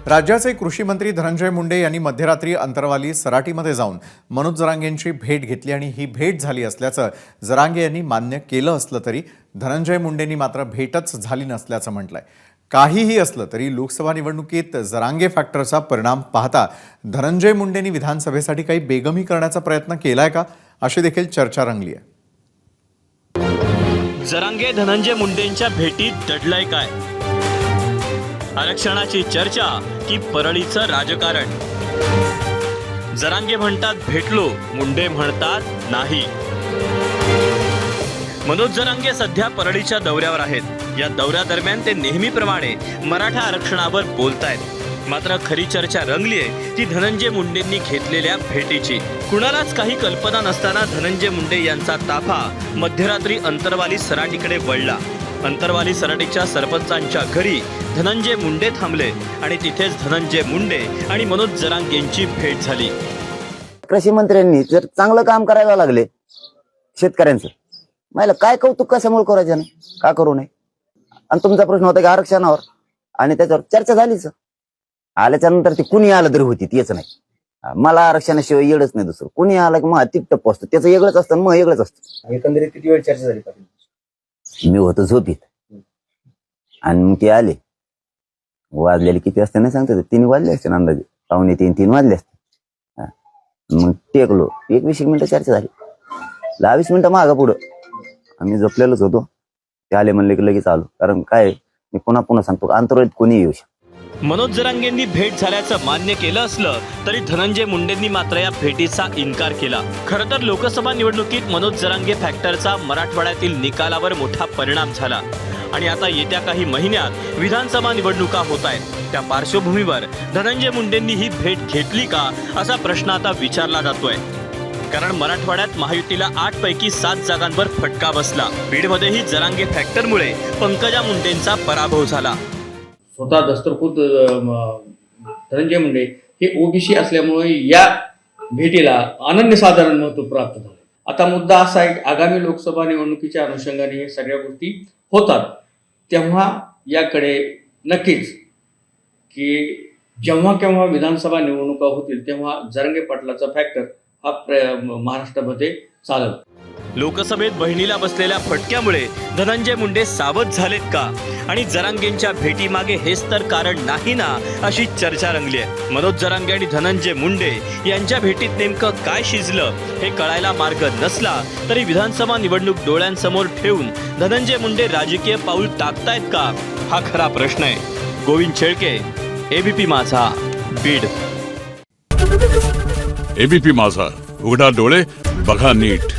राज्याचे कृषी मंत्री धनंजय मुंडे यांनी मध्यरात्री अंतरवाली सराटीमध्ये जाऊन मनोज जरांगेंची भेट घेतली आणि ही भेट झाली असल्याचं जरांगे यांनी मान्य केलं असलं तरी धनंजय मुंडेंनी मात्र भेटच झाली नसल्याचं म्हटलंय। काहीही असलं तरी लोकसभा निवडणुकीत जरांगे फॅक्टरचा परिणाम पाहता धनंजय मुंडेंनी विधानसभेसाठी काही बेगमी करण्याचा प्रयत्न केलाय का, अशी देखील चर्चा रंगली आहे। जरांगे धनंजय मुंडेंच्या भेटीत दडलंय काय? आरक्षणाची चर्चा की परळीचं राजकारण? जरांगे म्हणतात भेटलो, मुंडे म्हणतात नाही। मनोज जरांगे सध्या परळीच्या दौऱ्यावर आहेत। या दौऱ्यादरम्यान ते नेहमीप्रमाणे मराठा आरक्षणावर बोलतायत। मात्र खरी चर्चा रंगली आहे ती धनंजय मुंडेंनी घेतलेल्या भेटीची। कुणालाच काही कल्पना नसताना धनंजय मुंडे यांचा ताफा मध्यरात्री अंतरवाली सराटीकडे वळला। अंतरवाली सराटीच्या सरपंचांच्या घरी धनंजय मुंडे थांबले आणि तिथेच धनंजय मुंडे आणि मनोज जरांगेंची भेट झाली। कृषी मंत्र्यांनी जर चांगलं काम करायला लागले शेतकऱ्यांचं, मला काय कौतुक कशामुळे करायचं नाही, का करू नये? आणि तुमचा प्रश्न होता की आरक्षणावर, आणि त्याच्यावर चर्चा झालीच। आल्याच्या नंतर ती कुणी आलं तरी होती, तेच नाही मला आरक्षणाशिवाय येडच नाही दुसरं। कुणी आलं की मग टिपटप असतं, त्याचं वेगळंच असतं, मग वेगळंच असतं। एकंदरीत किती वेळ चर्चा झाली पाटील? मी होतो झोपीत आणि मग ते आले। वाजलेले किती असते नाही सांगते, 3 वाजले असते अंदाजे, 2:45-3 वाजले असते। मग टेकलो, 20 मिनिटं चर्चा झाली, 20 मिनिटं मागं पुढं आम्ही झोपलेलोच होतो। ते आले म्हणले की लगेच आलो, कारण काय मी पुन्हा सांगतो, अंतराळीत कोणी येऊ शकतो। मनोज जरांगेंनी भेट झाल्याचं मान्य केलं असलं तरी धनंजय मुंडेंनी मात्र या भेटीचा इन्कार केला। खरं तर लोकसभा निवडणुकीत मनोज जरांगे फॅक्टरचा मराठवाड्यातील निकालावर मोठा परिणाम झाला आणि आता येत्या काही महिन्यात विधानसभा निवडणुका होत आहेत। त्या पार्श्वभूमीवर धनंजय मुंडेंनी ही भेट घेतली का असा प्रश्न आता विचारला जातोय। कारण मराठवाड्यात महायुतीला 8 पैकी 7 जागांवर फटका बसला। बीडमध्येही जरांगे फॅक्टरमुळे पंकजा मुंडेंचा पराभव झाला। स्वतः दस्तरखुद धनंजय मुंडे हे ओबीसी असल्यामुळे या भेटीला अनन्यसाधारण महत्त्व प्राप्त झाले। आता मुद्दा असा आहे, आगामी लोकसभा निवडणुकीच्या अनुषंगाने हे सगळ्या गोष्टी होतात, तेव्हा याकडे नक्कीच की जेव्हा केव्हा विधानसभा निवडणुका होतील तेव्हा जरांगे पाटलाचा फॅक्टर हा महाराष्ट्रामध्ये चालेल। लोकसभेत बहिणीला बसलेल्या फटक्यामुळे धनंजय मुंडे सावध झालेत का? आणि जरांगेंच्या भेटीमागे हेच तर कारण नाही ना, अशी चर्चा रंगली आहे। मनोज जरांगे आणि धनंजय मुंडे यांच्या भेटीत नेमकं काय शिजलं हे कळायला मार्ग नसला तरी विधानसभा निवडणूक डोळ्यांसमोर ठेवून धनंजय मुंडे राजकीय पाऊल टाकतायत का, हा खरा प्रश्न आहे। गोविंद शेळके, एबीपी माझा, बीड। एबीपी माझा, उघडा डोळे बघा नीट।